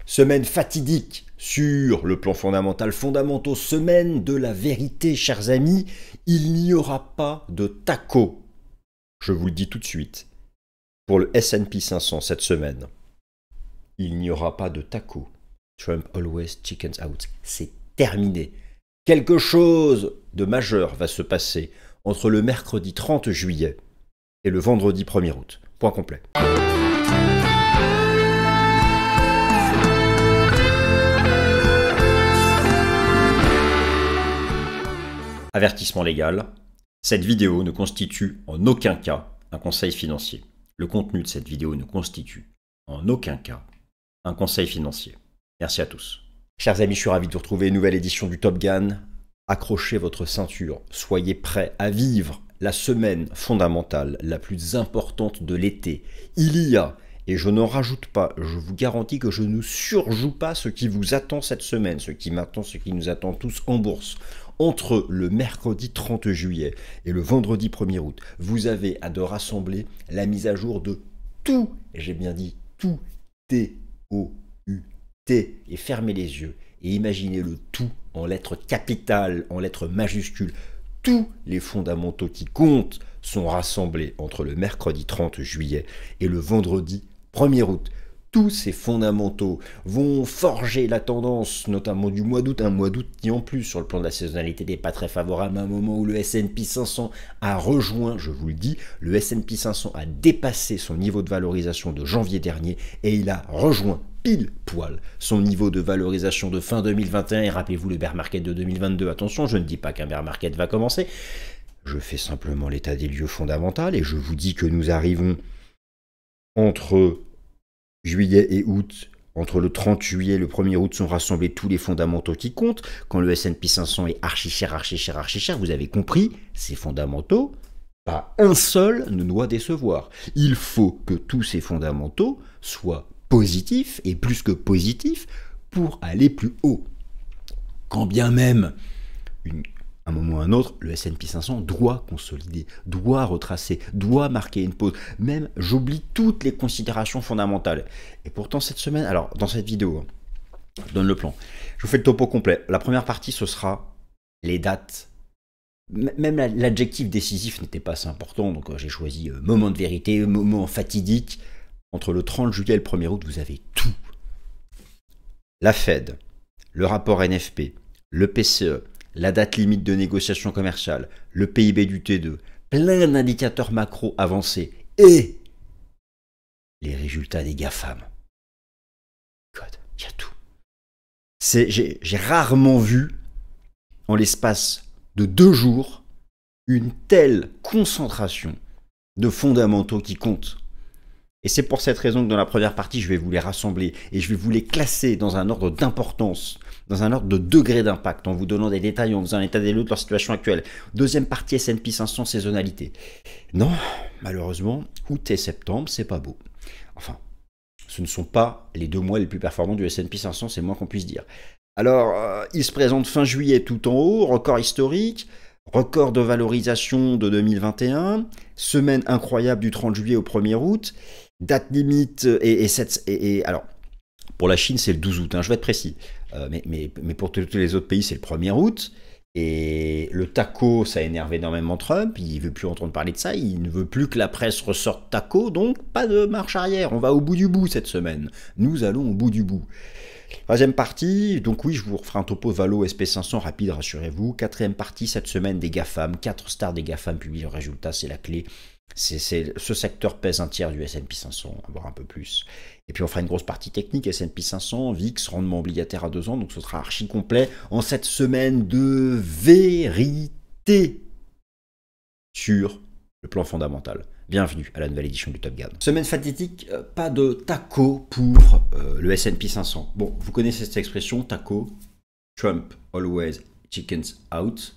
Semaine fatidique sur le plan fondamental, fondamentaux, semaine de la vérité, chers amis. Il n'y aura pas de taco, je vous le dis tout de suite, pour le S&P 500 cette semaine. Il n'y aura pas de taco. Trump always chickens out. C'est terminé. Quelque chose de majeur va se passer entre le mercredi 30 juillet et le vendredi 1er août. Point complet. Avertissement légal, cette vidéo ne constitue en aucun cas un conseil financier. Le contenu de cette vidéo ne constitue en aucun cas un conseil financier. Merci à tous. Chers amis, je suis ravi de vous retrouver, nouvelle édition du Top Gun. Accrochez votre ceinture, soyez prêts à vivre la semaine fondamentale la plus importante de l'été. Il y a, et je n'en rajoute pas, je vous garantis que je ne surjoue pas ce qui vous attend cette semaine, ce qui nous attend tous en bourse. Entre le mercredi 30 juillet et le vendredi 1er août, vous avez à de rassembler la mise à jour de tout, et j'ai bien dit tout, T-O-U-T, et fermez les yeux et imaginez le tout en lettres capitales, en lettres majuscules. Tous les fondamentaux qui comptent sont rassemblés entre le mercredi 30 juillet et le vendredi 1er août. Tous ces fondamentaux vont forger la tendance, notamment du mois d'août, un mois d'août qui en plus sur le plan de la saisonnalité n'est pas très favorable, à un moment où le S&P 500 a rejoint, je vous le dis, le S&P 500 a dépassé son niveau de valorisation de janvier dernier et il a rejoint pile poil son niveau de valorisation de fin 2021 et rappelez-vous le bear market de 2022. Attention, je ne dis pas qu'un bear market va commencer, je fais simplement l'état des lieux fondamental et je vous dis que nous arrivons entre juillet et août, entre le 30 juillet et le 1er août sont rassemblés tous les fondamentaux qui comptent. Quand le S&P 500 est archi cher, vous avez compris, ces fondamentaux, pas un seul ne doit décevoir. Il faut que tous ces fondamentaux soient positifs, et plus que positifs, pour aller plus haut. Quand bien même, à un moment ou à un autre, le S&P 500 doit consolider, doit retracer, doit marquer une pause. Même, j'oublie toutes les considérations fondamentales. Et pourtant, cette semaine, alors, dans cette vidéo, je donne le plan. Je vous fais le topo complet. La première partie, ce sera les dates. Même l'adjectif décisif n'était pas assez important, donc j'ai choisi moment de vérité, moment fatidique. Entre le 30 juillet et le 1er août, vous avez tout. La Fed, le rapport NFP, le PCE, la date limite de négociation commerciale, le PIB du T2, plein d'indicateurs macro avancés et les résultats des GAFAM. Il y a tout. J'ai rarement vu, en l'espace de 2 jours, une telle concentration de fondamentaux qui comptent. Et c'est pour cette raison que dans la première partie, je vais vous les rassembler et je vais vous les classer dans un ordre d'importance, dans un ordre de degré d'impact, en vous donnant des détails, en faisant un état des lieux de leur situation actuelle. Deuxième partie, S&P 500, saisonnalité. Non, malheureusement, août et septembre, c'est pas beau. Enfin, ce ne sont pas les 2 mois les plus performants du S&P 500, c'est moins qu'on puisse dire. Alors, il se présente fin juillet tout en haut, record historique, record de valorisation de 2021, semaine incroyable du 30 juillet au 1er août, date limite et alors, pour la Chine, c'est le 12 août, hein, je vais être précis. Mais pour tous les autres pays, c'est le 1er août. Et le taco, ça énerve énormément Trump. Il ne veut plus entendre parler de ça. Il ne veut plus que la presse ressorte taco. Donc, pas de marche arrière. On va au bout du bout cette semaine. Nous allons au bout du bout. Troisième partie, donc oui, je vous referai un topo Valo SP500 rapide, rassurez-vous. Quatrième partie, cette semaine des GAFAM. 4 stars des GAFAM publient leurs résultats, c'est la clé. Ce secteur pèse un tiers du S&P 500, voire un peu plus. Et puis on fera une grosse partie technique, S&P 500, VIX, rendement obligataire à 2 ans, donc ce sera archi complet en cette semaine de vérité sur le plan fondamental. Bienvenue à la nouvelle édition du Top Gun. Semaine fatidique, pas de taco pour le S&P 500. Bon, vous connaissez cette expression, taco, Trump always chickens out.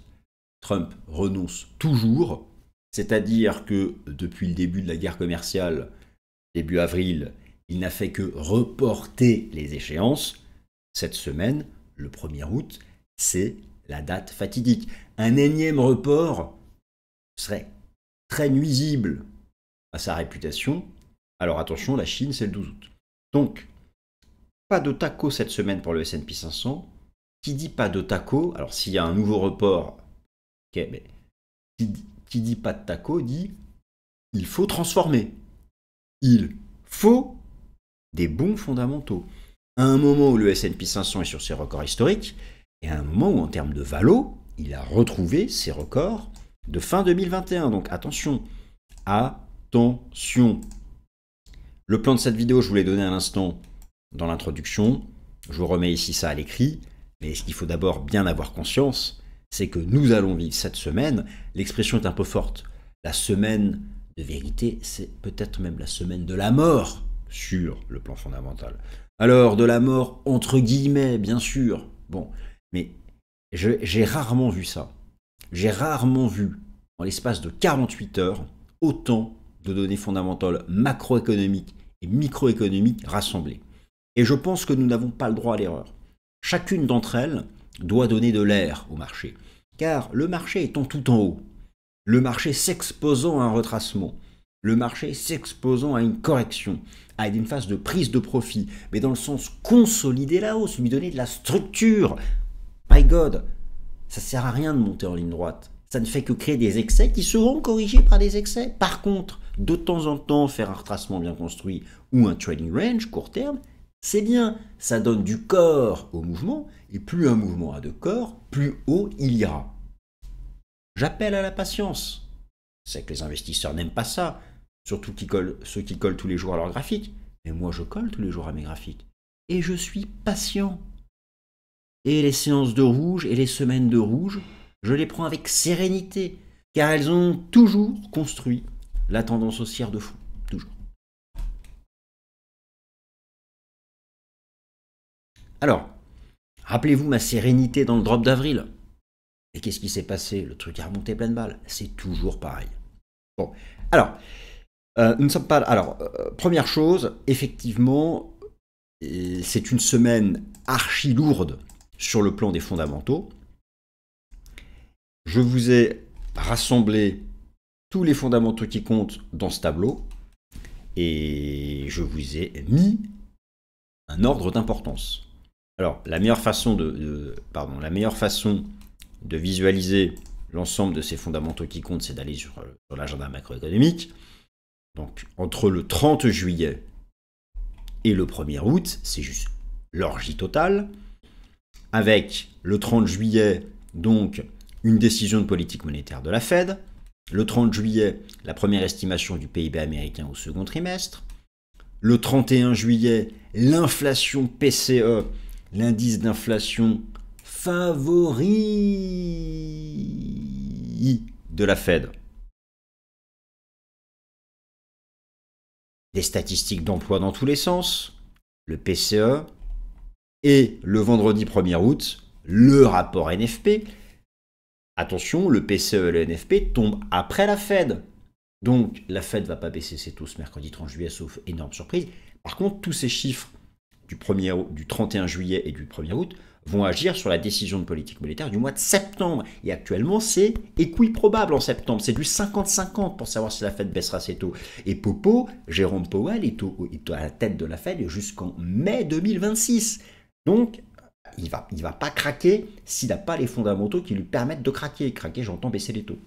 Trump renonce toujours. C'est-à-dire que depuis le début de la guerre commerciale, début avril, il n'a fait que reporter les échéances. Cette semaine, le 1er août, c'est la date fatidique. Un énième report serait très nuisible à sa réputation. Alors attention, la Chine, c'est le 12 août. Donc, pas de taco cette semaine pour le S&P 500. Qui dit pas de taco, alors s'il y a un nouveau report, ok, mais qui dit pas de taco dit il faut transformer. Il faut des bons fondamentaux. À un moment où le S&P 500 est sur ses records historiques, et à un moment où en termes de valo, il a retrouvé ses records de fin 2021. Donc attention, attention. Le plan de cette vidéo, je vous l'ai donné à l'instant dans l'introduction. Je vous remets ici ça à l'écrit. Mais ce qu'il faut d'abord bien avoir conscience, c'est que nous allons vivre cette semaine. L'expression est un peu forte. La semaine de vérité, c'est peut-être même la semaine de la mort sur le plan fondamental. Alors, de la mort entre guillemets, bien sûr. Bon, mais j'ai rarement vu ça. J'ai rarement vu, en l'espace de 48 heures, autant de données fondamentales macroéconomiques et microéconomiques rassemblées. Et je pense que nous n'avons pas le droit à l'erreur. Chacune d'entre elles doit donner de l'air au marché, car le marché étant tout en haut, le marché s'exposant à un retracement, le marché s'exposant à une correction, à une phase de prise de profit, mais dans le sens consolider la hausse, lui donner de la structure. My God, ça sert à rien de monter en ligne droite. Ça ne fait que créer des excès qui seront corrigés par des excès. Par contre, de temps en temps, faire un retracement bien construit ou un trading range court terme, c'est bien, ça donne du corps au mouvement, et plus un mouvement a de corps, plus haut il ira. J'appelle à la patience. C'est que les investisseurs n'aiment pas ça, surtout ceux qui collent tous les jours à leur graphique. Mais moi, je colle tous les jours à mes graphiques. Et je suis patient. Et les séances de rouge et les semaines de rouge, je les prends avec sérénité, car elles ont toujours construit la tendance haussière de fond. Toujours. Alors, rappelez-vous ma sérénité dans le drop d'avril. Et qu'est-ce qui s'est passé? Le truc a remonté plein de balles. C'est toujours pareil. Bon, alors, nous ne sommes pas... Alors, première chose, effectivement, c'est une semaine archi lourde sur le plan des fondamentaux. Je vous ai rassemblé tous les fondamentaux qui comptent dans ce tableau et je vous ai mis un ordre d'importance. Alors, la meilleure façon de visualiser l'ensemble de ces fondamentaux qui comptent, c'est d'aller sur l'agenda macroéconomique. Donc, entre le 30 juillet et le 1er août, c'est juste l'orgie totale. Avec le 30 juillet, donc, une décision de politique monétaire de la Fed. Le 30 juillet, la première estimation du PIB américain au second trimestre. Le 31 juillet, l'inflation PCE, l'indice d'inflation favori de la Fed. Des statistiques d'emploi dans tous les sens, le PCE, et le vendredi 1er août, le rapport NFP. Attention, le PCE et le NFP tombent après la Fed. Donc, la Fed ne va pas baisser ses taux ce mercredi 30 juillet, sauf énorme surprise. Par contre, tous ces chiffres du 31 juillet et du 1er août vont agir sur la décision de politique monétaire du mois de septembre. Et actuellement, c'est équiprobable en septembre. C'est du 50-50 pour savoir si la Fed baissera ses taux. Et Jérôme Powell, est à la tête de la Fed jusqu'en mai 2026. Donc, il ne va pas craquer s'il n'a pas les fondamentaux qui lui permettent de craquer. Craquer, j'entends baisser les taux.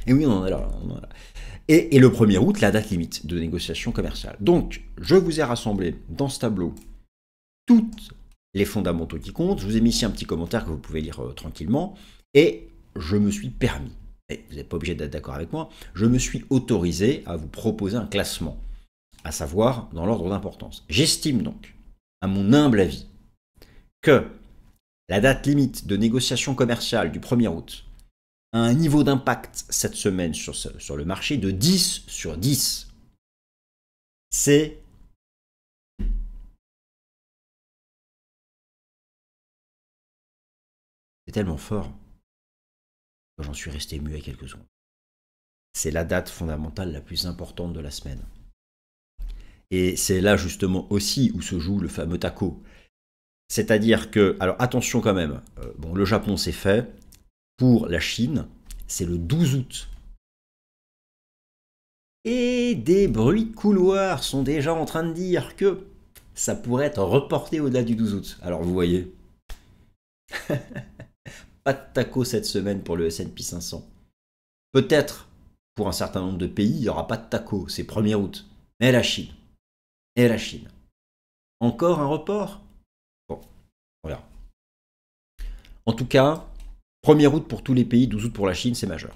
Et oui, on en est là. Et le 1er août, la date limite de négociation commerciale. Donc, je vous ai rassemblé dans ce tableau toutes les fondamentaux qui comptent. Je vous ai mis ici un petit commentaire que vous pouvez lire tranquillement. Et je me suis permis, et vous n'êtes pas obligé d'être d'accord avec moi, je me suis autorisé à vous proposer un classement, à savoir dans l'ordre d'importance. J'estime donc, à mon humble avis, que la date limite de négociation commerciale du 1er août a un niveau d'impact cette semaine sur le marché de 10 sur 10. C'est tellement fort que j'en suis resté muet quelques secondes. C'est la date fondamentale la plus importante de la semaine. Et c'est là justement aussi où se joue le fameux taco. C'est-à-dire que, alors attention quand même, bon, le Japon c'est fait, pour la Chine, c'est le 12 août. Et des bruits de couloir sont déjà en train de dire que ça pourrait être reporté au-delà du 12 août. Alors vous voyez, pas de taco cette semaine pour le S&P 500. Peut-être, pour un certain nombre de pays, il n'y aura pas de taco, c'est 1er août. Mais la Chine. Et la Chine. Encore un report? Bon, voilà. En tout cas, 1er août pour tous les pays, 12 août pour la Chine, c'est majeur.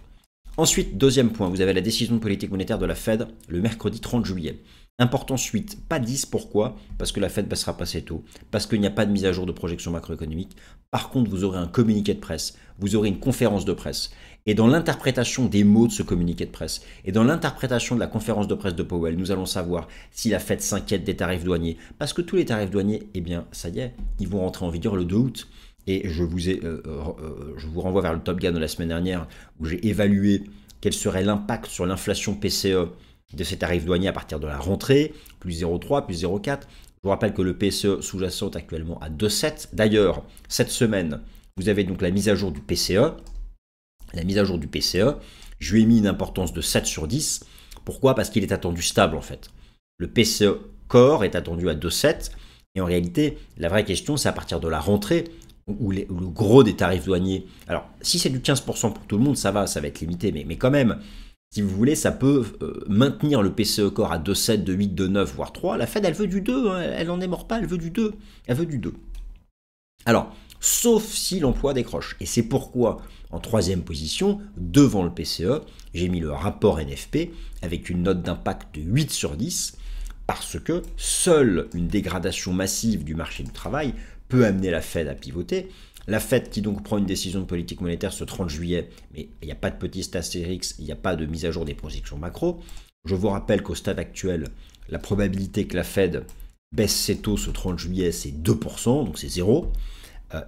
Ensuite, deuxième point, vous avez la décision de politique monétaire de la Fed le mercredi 30 juillet. Importance 8, pas 10, pourquoi? Parce que la Fed passera pas assez tôt, parce qu'il n'y a pas de mise à jour de projection macroéconomique. Par contre, vous aurez un communiqué de presse, vous aurez une conférence de presse. Et dans l'interprétation des mots de ce communiqué de presse, et dans l'interprétation de la conférence de presse de Powell, nous allons savoir si la Fed s'inquiète des tarifs douaniers. Parce que tous les tarifs douaniers, eh bien, ça y est, ils vont rentrer en vigueur le 2 août. Et je vous renvoie vers le Top Gun de la semaine dernière, où j'ai évalué quel serait l'impact sur l'inflation PCE de ces tarifs douaniers à partir de la rentrée, plus 0,3, plus 0,4. Je vous rappelle que le PCE sous-jacent est actuellement à 2,7. D'ailleurs, cette semaine, vous avez donc la mise à jour du PCE. La mise à jour du PCE, je lui ai mis une importance de 7 sur 10. Pourquoi? Parce qu'il est attendu stable en fait. Le PCE Core est attendu à 2,7. Et en réalité, la vraie question, c'est à partir de la rentrée, où le gros des tarifs douaniers. Alors, si c'est du 15% pour tout le monde, ça va être limité, mais quand même, si vous voulez, ça peut maintenir le PCE Core à 2,7, 2,8, 2,9, voire 3. La Fed, elle veut du 2, hein, elle n'en est mort pas, elle veut du 2. Elle veut du 2. Alors, sauf si l'emploi décroche. Et c'est pourquoi, en troisième position, devant le PCE, j'ai mis le rapport NFP avec une note d'impact de 8 sur 10, parce que seule une dégradation massive du marché du travail peut amener la Fed à pivoter. La Fed qui donc prend une décision de politique monétaire ce 30 juillet, mais il n'y a pas de petit astérix, il n'y a pas de mise à jour des projections macro. Je vous rappelle qu'au stade actuel, la probabilité que la Fed baisse ses taux ce 30 juillet, c'est 2%, donc c'est 0.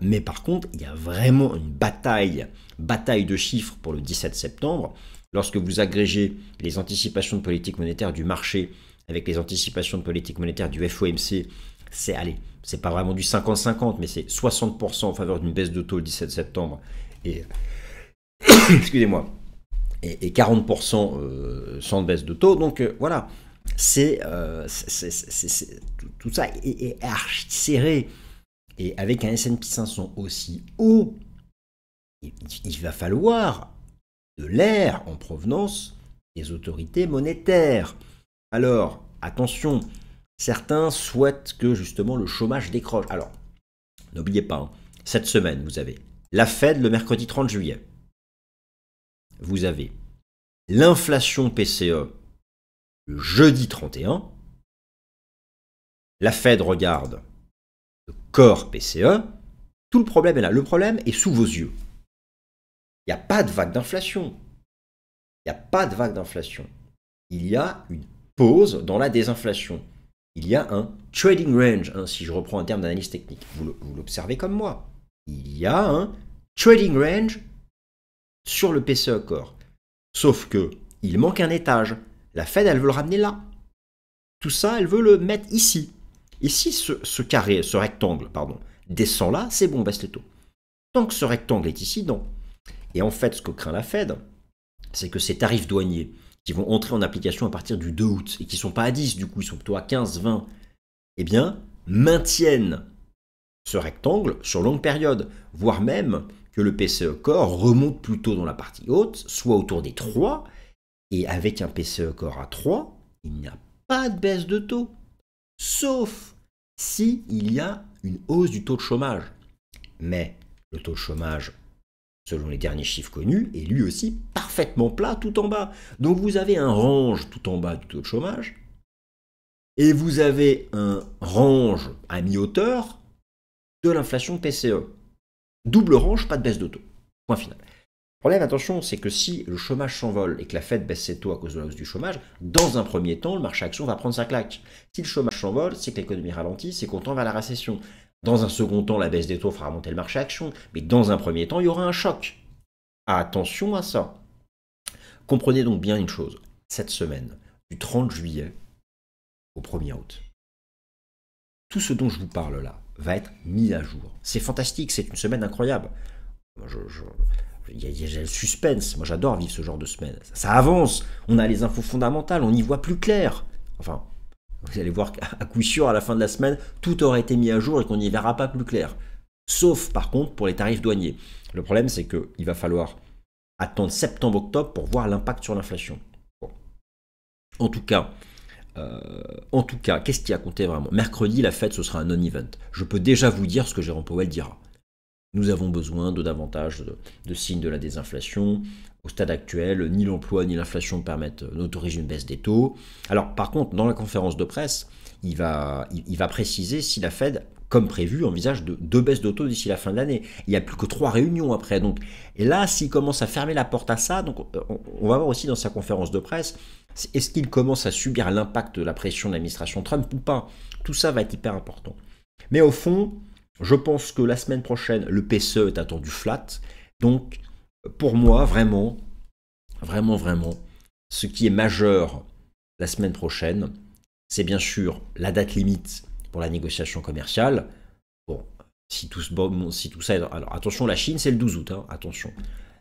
Mais par contre, il y a vraiment une bataille de chiffres pour le 17 septembre. Lorsque vous agrégez les anticipations de politique monétaire du marché avec les anticipations de politique monétaire du FOMC, c'est pas vraiment du 50-50, mais c'est 60% en faveur d'une baisse de taux le 17 septembre et excusez-moi, et 40% sans baisse de taux. Donc voilà, tout ça est archi serré. Et avec un S&P 500 aussi haut, il va falloir de l'air en provenance des autorités monétaires. Alors, attention, certains souhaitent que justement le chômage décroche. Alors, n'oubliez pas, hein, cette semaine, vous avez la Fed le mercredi 30 juillet. Vous avez l'inflation PCE le jeudi 31. La Fed regarde le corps PCE. Tout le problème est là. Le problème est sous vos yeux. Il n'y a pas de vague d'inflation. Il n'y a pas de vague d'inflation. Il y a une pause dans la désinflation. Il y a un trading range, hein, si je reprends un terme d'analyse technique. Vous l'observez comme moi. Il y a un trading range sur le PCE Core. Sauf que il manque un étage. La Fed, elle veut le ramener là. Tout ça, elle veut le mettre ici. Et si ce rectangle, descend là, c'est bon, baisse les taux. Tant que ce rectangle est ici, non. Et en fait, ce que craint la Fed, c'est que ces tarifs douaniers qui vont entrer en application à partir du 2 août et qui ne sont pas à 10, du coup, ils sont plutôt à 15, 20, eh bien, maintiennent ce rectangle sur longue période, voire même que le PCE Core remonte plutôt dans la partie haute, soit autour des 3, et avec un PCE Core à 3, il n'y a pas de baisse de taux, sauf si il y a une hausse du taux de chômage. Mais le taux de chômage, selon les derniers chiffres connus, est lui aussi parfaitement plat tout en bas. Donc vous avez un range tout en bas du taux de chômage, et vous avez un range à mi-hauteur de l'inflation PCE. Double range, pas de baisse de taux. Point final. Le problème, attention, c'est que si le chômage s'envole et que la Fed baisse ses taux à cause de la hausse du chômage, dans un premier temps, le marché action va prendre sa claque. Si le chômage s'envole, c'est que l'économie ralentit, c'est qu'on tend vers la récession. Dans un second temps, la baisse des taux fera remonter le marché action. Mais dans un premier temps, il y aura un choc. Attention à ça. Comprenez donc bien une chose. Cette semaine, du 30 juillet au 1er août, tout ce dont je vous parle là va être mis à jour. C'est fantastique, c'est une semaine incroyable. Il y a le suspense. Moi, j'adore vivre ce genre de semaine. Ça avance. On a les infos fondamentales. On y voit plus clair. Enfin, Vous allez voir qu'à coup sûr, à la fin de la semaine, tout aura été mis à jour et qu'on n'y verra pas plus clair. Sauf par contre pour les tarifs douaniers. Le problème, c'est qu'il va falloir attendre septembre-octobre pour voir l'impact sur l'inflation. Bon. En tout cas, qu'est-ce qui a compté vraiment? Mercredi, la Fed, ce sera un non-event. Je peux déjà vous dire ce que Jérôme Powell dira. Nous avons besoin de davantage de signes de la désinflation. Au stade actuel, ni l'emploi ni l'inflation n'autorisent une baisse des taux. Alors, par contre, dans la conférence de presse, il va préciser si la Fed, comme prévu, envisage deux baisses de taux d'ici la fin de l'année. Il n'y a plus que 3 réunions après. Donc, et là, s'il commence à fermer la porte à ça, donc on va voir aussi dans sa conférence de presse, est-ce qu'il commence à subir l'impact de la pression de l'administration Trump ou pas? Tout ça va être hyper important. Mais au fond, je pense que la semaine prochaine, le PCE est attendu flat. Donc, pour moi, vraiment, ce qui est majeur la semaine prochaine, c'est bien sûr la date limite pour la négociation commerciale. Bon, si tout ça est... Alors, attention, la Chine, c'est le 12 août, hein, attention.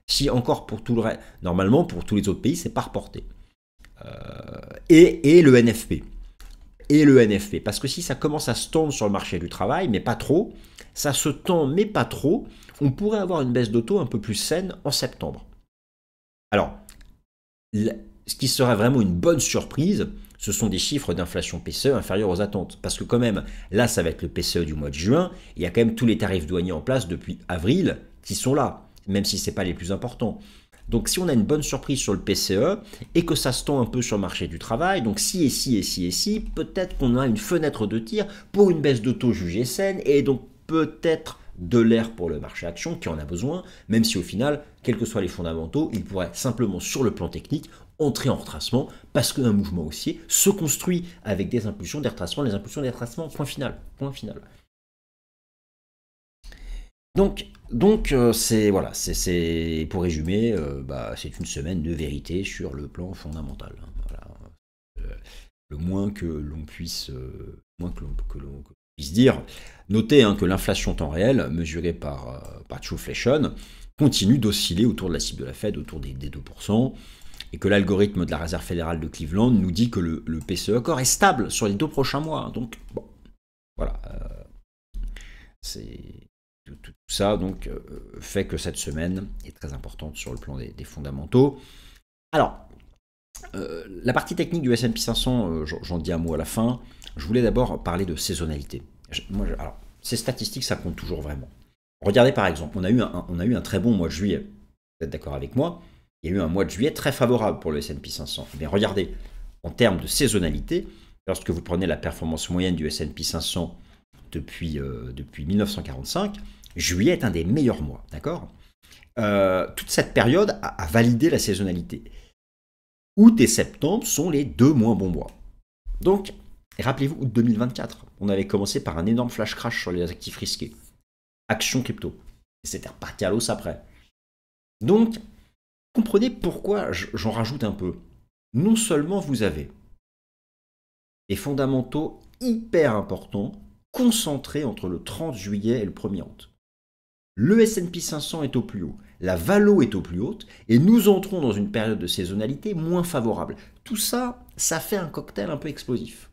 Si encore pour tout le reste... Normalement, pour tous les autres pays, c'est pas reporté. Et le NFP. Et le NFP. Parce que si ça commence à se tendre sur le marché du travail, mais pas trop, ça se tend, mais pas trop, on pourrait avoir une baisse de taux un peu plus saine en septembre. Alors, ce qui serait vraiment une bonne surprise, ce sont des chiffres d'inflation PCE inférieurs aux attentes. Parce que quand même, là, ça va être le PCE du mois de juin, il y a quand même tous les tarifs douaniers en place depuis avril qui sont là, même si ce n'est pas les plus importants. Donc si on a une bonne surprise sur le PCE et que ça se tend un peu sur le marché du travail, donc si, peut-être qu'on a une fenêtre de tir pour une baisse de taux jugée saine et donc peut-être de l'air pour le marché action qui en a besoin, même si au final, quels que soient les fondamentaux, il pourrait simplement sur le plan technique entrer en retracement parce qu'un mouvement haussier se construit avec des impulsions, des retracements, point final. Donc c'est voilà, c'est pour résumer, c'est une semaine de vérité sur le plan fondamental. Voilà. Le moins que l'on puisse, dire. Notez que l'inflation temps réel, mesurée par Trueflation, continue d'osciller autour de la cible de la Fed, autour des 2%, et que l'algorithme de la Réserve fédérale de Cleveland nous dit que le PCE corps est stable sur les 2 prochains mois. Donc, bon, voilà. C'est... Tout ça donc fait que cette semaine est très importante sur le plan des fondamentaux. Alors, la partie technique du S&P 500, j'en dis un mot à la fin. Je voulais d'abord parler de saisonnalité. Alors, ces statistiques, ça compte toujours vraiment. Regardez par exemple, on a eu un très bon mois de juillet. Vous êtes d'accord avec moi? Il y a eu un mois de juillet très favorable pour le S&P 500. Mais regardez, en termes de saisonnalité, lorsque vous prenez la performance moyenne du S&P 500 depuis 1945, juillet est un des meilleurs mois, d'accord? Toute cette période a validé la saisonnalité. Août et septembre sont les 2 moins bons mois. Donc, rappelez-vous, août 2024, on avait commencé par un énorme flash crash sur les actifs risqués. Action crypto. Et c'était reparti à l'os après. Donc, comprenez pourquoi j'en rajoute un peu. Non seulement vous avez des fondamentaux hyper importants concentrés entre le 30 juillet et le 1er août. Le S&P 500 est au plus haut, la Valo est au plus haute, et nous entrons dans une période de saisonnalité moins favorable. Tout ça, ça fait un cocktail un peu explosif.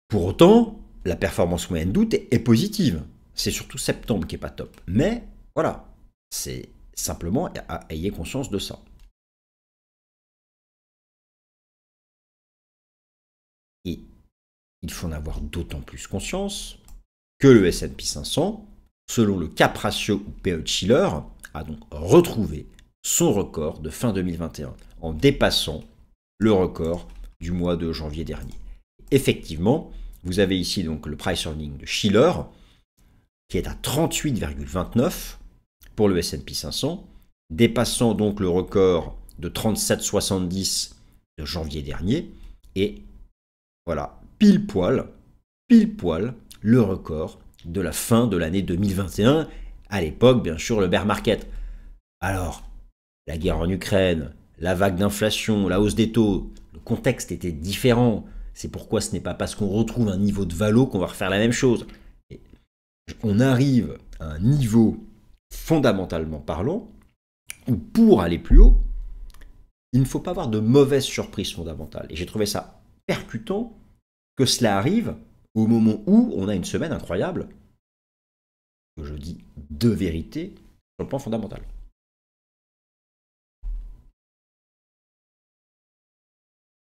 Pour autant, la performance moyenne d'août est positive. C'est surtout septembre qui n'est pas top. Mais voilà, c'est simplement, ayez conscience de ça. Et il faut en avoir d'autant plus conscience que le S&P 500, selon le cap ratio ou PE de Shiller, a donc retrouvé son record de fin 2021 en dépassant le record du mois de janvier dernier. Effectivement, vous avez ici donc le price earning de Shiller qui est à 38,29 pour le S&P 500, dépassant donc le record de 37,70 de janvier dernier et voilà, pile poil le record de la fin de l'année 2021, à l'époque bien sûr le bear market. Alors, la guerre en Ukraine, la vague d'inflation, la hausse des taux, le contexte était différent. C'est pourquoi ce n'est pas parce qu'on retrouve un niveau de valo qu'on va refaire la même chose. Et on arrive à un niveau, fondamentalement parlant, pour aller plus haut, il ne faut pas avoir de mauvaises surprises fondamentales. Et j'ai trouvé ça percutant que cela arrive au moment où on a une semaine incroyable, je dis de vérité, sur le plan fondamental.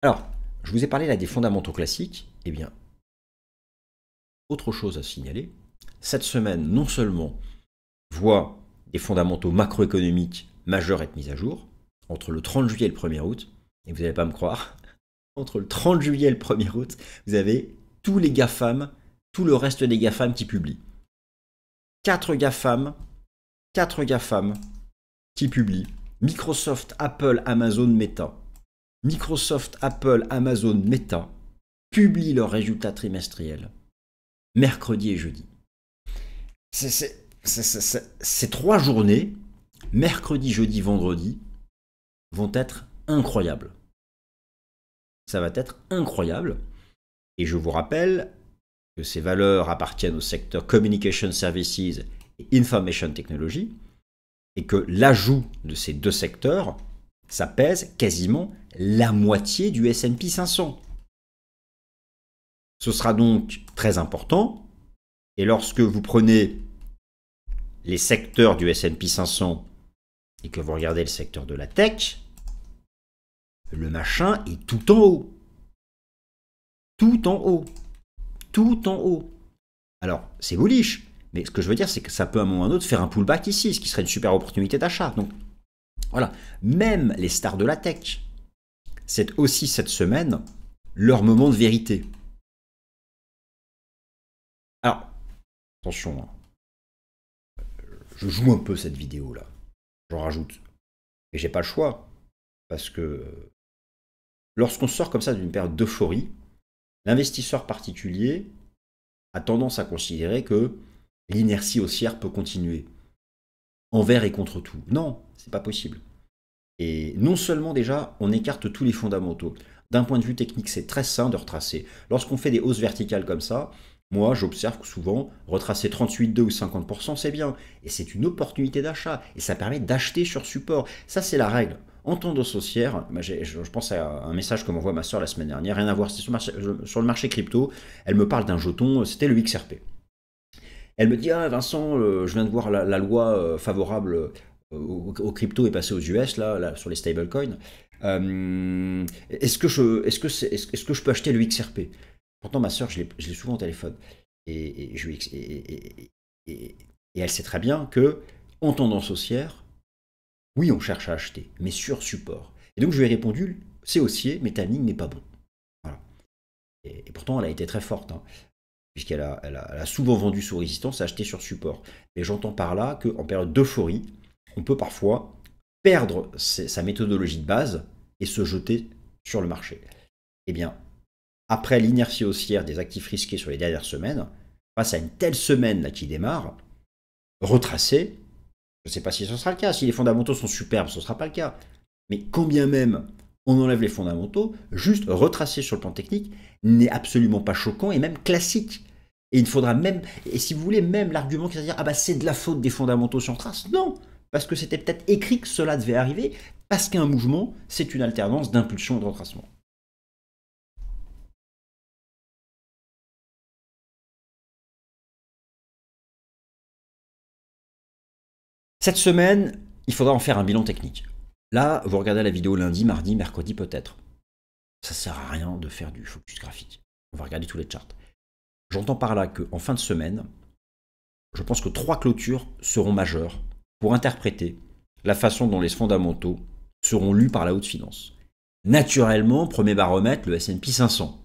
Alors, je vous ai parlé là des fondamentaux classiques. Eh bien, autre chose à signaler, cette semaine, non seulement voit des fondamentaux macroéconomiques majeurs être mis à jour, entre le 30 juillet et le 1er août, et vous n'allez pas me croire, entre le 30 juillet et le 1er août, vous avez tous les GAFAM, tout le reste des GAFAM qui publient. 4 GAFAM qui publient. Microsoft, Apple, Amazon, Meta. Microsoft, Apple, Amazon, Meta publient leurs résultats trimestriels mercredi et jeudi. Ces 3 journées, mercredi, jeudi, vendredi, vont être incroyables. Ça va être incroyable. Et je vous rappelle que ces valeurs appartiennent au secteur Communication Services et Information Technology, et que l'ajout de ces 2 secteurs, ça pèse quasiment la moitié du S&P 500. Ce sera donc très important, et lorsque vous prenez les secteurs du S&P 500 et que vous regardez le secteur de la tech, le machin est tout en haut. Tout en haut. Tout en haut. Alors, c'est bullish, mais ce que je veux dire, c'est que ça peut à un moment ou à un autre faire un pullback ici, ce qui serait une super opportunité d'achat. Donc, voilà. Même les stars de la tech, c'est aussi cette semaine leur moment de vérité. Alors, attention, je joue un peu cette vidéo là. J'en rajoute. Et j'ai pas le choix. Parce que lorsqu'on sort comme ça d'une période d'euphorie, l'investisseur particulier a tendance à considérer que l'inertie haussière peut continuer. Envers et contre tout. Non, c'est pas possible. Et non seulement déjà, on écarte tous les fondamentaux. D'un point de vue technique, c'est très sain de retracer. Lorsqu'on fait des hausses verticales comme ça, moi, j'observe que souvent, retracer 38,2 ou 50%, c'est bien. Et c'est une opportunité d'achat. Et ça permet d'acheter sur support. Ça, c'est la règle. En tendance haussière, je pense à un message que m'envoie ma soeur la semaine dernière, rien à voir, c'était sur le marché crypto. Elle me parle d'un jeton, c'était le XRP. Elle me dit, ah Vincent, je viens de voir la loi favorable aux crypto est passée aux US, là sur les stablecoins. Est-ce que je peux acheter le XRP? Pourtant, ma soeur, je l'ai souvent au téléphone. Et elle sait très bien que, en tendance haussière, oui, on cherche à acheter, mais sur support. Et donc, je lui ai répondu, c'est haussier, mais timing n'est pas bon. Voilà. Et pourtant, elle a été très forte, hein, puisqu'elle a souvent vendu sous résistance et acheté sur support. Mais j'entends par là qu'en période d'euphorie, on peut parfois perdre sa méthodologie de base et se jeter sur le marché. Eh bien, après l'inertie haussière des actifs risqués sur les dernières semaines, face à une telle semaine là qui démarre, retracer, je ne sais pas si ce sera le cas. Si les fondamentaux sont superbes, ce ne sera pas le cas. Mais quand bien même on enlève les fondamentaux, juste retracer sur le plan technique n'est absolument pas choquant et même classique. Et il faudra même, et si vous voulez, même l'argument qui va dire ah bah c'est de la faute des fondamentaux sur trace, non, parce que c'était peut-être écrit que cela devait arriver, parce qu'un mouvement, c'est une alternance d'impulsion et de retracement. Cette semaine, il faudra en faire un bilan technique. Là, vous regardez la vidéo lundi, mardi, mercredi peut-être. Ça sert à rien de faire du focus graphique. On va regarder tous les charts. J'entends par là qu'en fin de semaine, je pense que 3 clôtures seront majeures pour interpréter la façon dont les fondamentaux seront lus par la haute finance. Naturellement, premier baromètre, le S&P 500.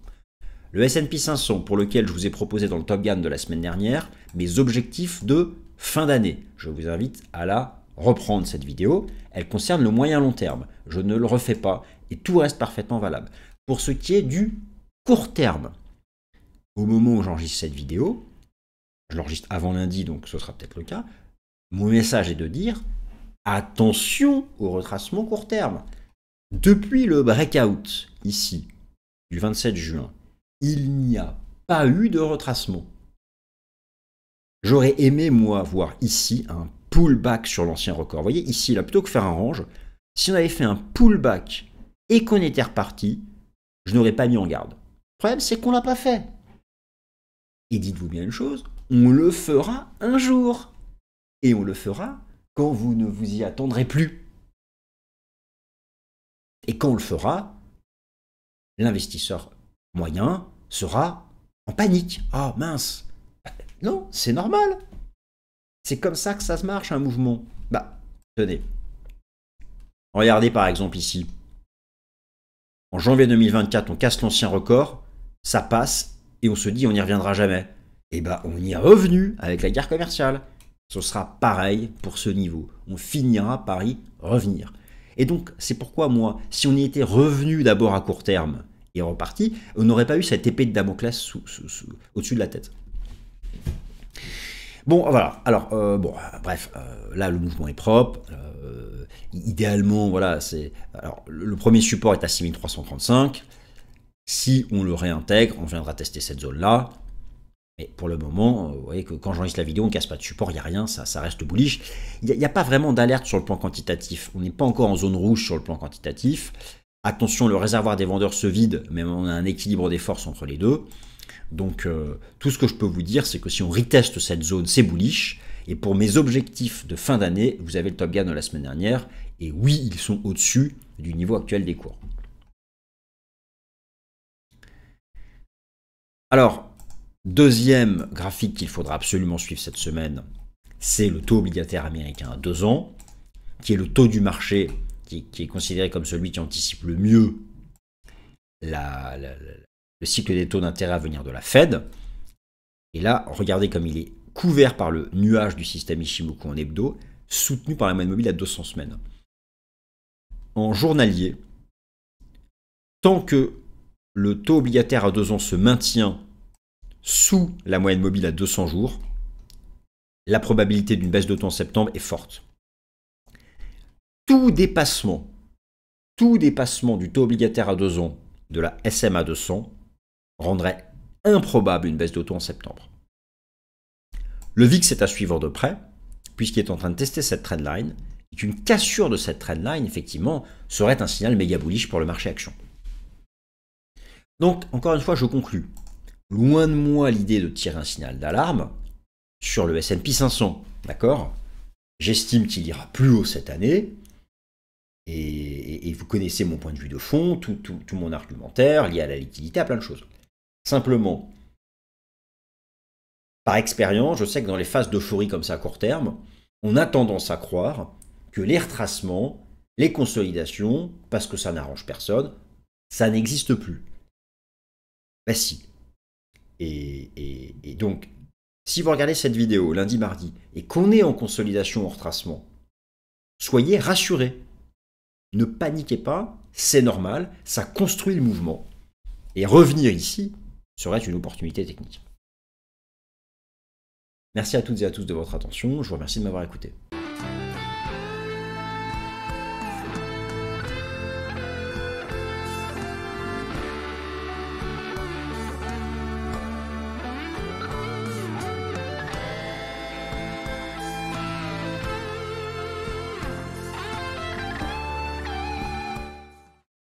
Le S&P 500 pour lequel je vous ai proposé dans le Top Gun de la semaine dernière mes objectifs de fin d'année. Je vous invite à la reprendre cette vidéo. Elle concerne le moyen long terme. Je ne le refais pas et tout reste parfaitement valable. Pour ce qui est du court terme, au moment où j'enregistre cette vidéo, je l'enregistre avant lundi, donc ce sera peut-être le cas, mon message est de dire attention au retracement court terme. Depuis le breakout, ici, du 27 juin, il n'y a pas eu de retracement. J'aurais aimé, moi, voir ici un pullback sur l'ancien record. Vous voyez ici, là, plutôt que faire un range, si on avait fait un pullback et qu'on était reparti, je n'aurais pas mis en garde. Le problème, c'est qu'on ne l'a pas fait. Et dites-vous bien une chose, on le fera un jour. Et on le fera quand vous ne vous y attendrez plus. Et quand on le fera, l'investisseur moyen sera en panique. Ah mince, non, c'est normal. C'est comme ça que ça se marche, un mouvement. Bah, tenez. Regardez par exemple ici. En janvier 2024, on casse l'ancien record, ça passe, et on se dit on n'y reviendra jamais. Et bah, on y est revenu avec la guerre commerciale. Ce sera pareil pour ce niveau. On finira par y revenir. Et donc, c'est pourquoi moi, si on y était revenu d'abord à court terme et reparti, on n'aurait pas eu cette épée de Damoclès au-dessus de la tête. Bon, voilà. Alors, bref, là, le mouvement est propre. Idéalement, voilà, c'est. Alors, le premier support est à 6335. Si on le réintègre, on viendra tester cette zone-là. Mais pour le moment, vous voyez que quand j'enregistre la vidéo, on ne casse pas de support, il n'y a rien, ça reste bullish. Il n'y a pas vraiment d'alerte sur le plan quantitatif. On n'est pas encore en zone rouge sur le plan quantitatif. Attention, le réservoir des vendeurs se vide, mais on a un équilibre des forces entre les deux. Donc, tout ce que je peux vous dire, c'est que si on reteste cette zone, c'est bullish. Et pour mes objectifs de fin d'année, vous avez le top gain de la semaine dernière. Et oui, ils sont au-dessus du niveau actuel des cours. Alors, deuxième graphique qu'il faudra absolument suivre cette semaine, c'est le taux obligataire américain à 2 ans, qui est le taux du marché, qui est considéré comme celui qui anticipe le mieux le cycle des taux d'intérêt à venir de la Fed. Et là, regardez comme il est couvert par le nuage du système Ishimoku en hebdo, soutenu par la moyenne mobile à 200 semaines. En journalier, tant que le taux obligataire à 2 ans se maintient sous la moyenne mobile à 200 jours, la probabilité d'une baisse de taux en septembre est forte. Tout dépassement du taux obligataire à 2 ans de la SMA 200 rendrait improbable une baisse de taux en septembre. Le VIX est à suivre de près, puisqu'il est en train de tester cette trendline, et qu'une cassure de cette trendline, effectivement, serait un signal méga bullish pour le marché action. Donc, encore une fois, je conclus. Loin de moi l'idée de tirer un signal d'alarme sur le S&P 500, d'accord? J'estime qu'il ira plus haut cette année, et vous connaissez mon point de vue de fond, tout mon argumentaire lié à la liquidité, à plein de choses. Simplement, par expérience, je sais que dans les phases d'euphorie comme ça à court terme, on a tendance à croire que les retracements, les consolidations, parce que ça n'arrange personne, ça n'existe plus. Ben si. Et donc, si vous regardez cette vidéo lundi, mardi, et qu'on est en consolidation ou en retracement, soyez rassurés. Ne paniquez pas, c'est normal, ça construit le mouvement. Et revenir ici serait une opportunité technique. Merci à toutes et à tous de votre attention, je vous remercie de m'avoir écouté.